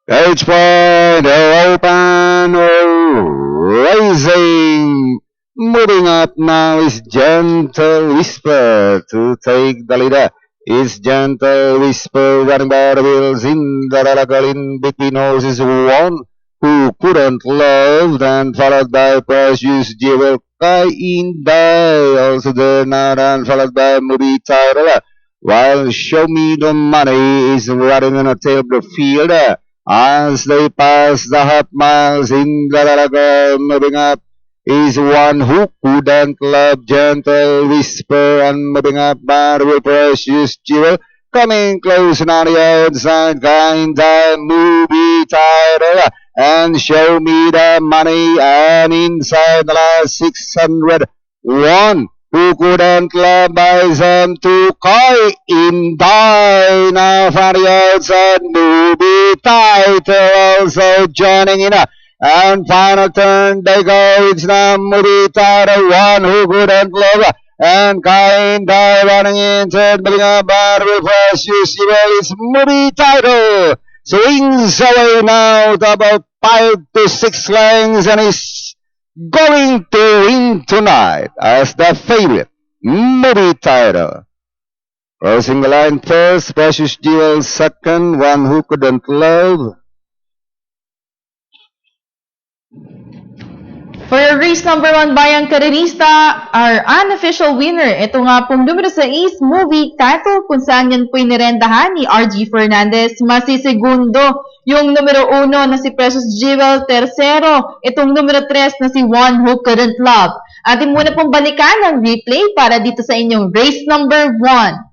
Page point, open, rising. Moving up now is Gentle Whisper to take the leader. Is Gentle Whisper running by the wheels in the radical in between horses one who couldn't love, then followed by Precious Jewel Kai in die also there now and followed by Movie Title. While Show Me the Money is running on a tail of the field. As they pass the half miles in Galalaga, moving up is one who couldn't love Gentle Whisper and moving up Barrel Precious Jewel. Coming close on the outside, kind of movie title and show me the money and inside the last 600 one who couldn't love by them to Koi in die now from the outside movie title also joining in and final turn they go. It's now movie title one who couldn't love and kind running in third, building up Barrel Precious Jewel is movie title. Swings away now to about 5 to 6 lengths and is going to win tonight as the favorite. Movie title. Crossing the line first, Precious Jewel second, one who couldn't love. For race number 1, Bayang Karerista, our unofficial winner, ito nga pong numero 6, movie title, kung saan yan po'y nirendahan ni RG Fernandez. Masisegundo, yung numero 1 na si Precious Jewel, tercero, itong numero 3 na si One Who Couldn't Love. Atin muna pong balikan ang replay para dito sa inyong race number 1.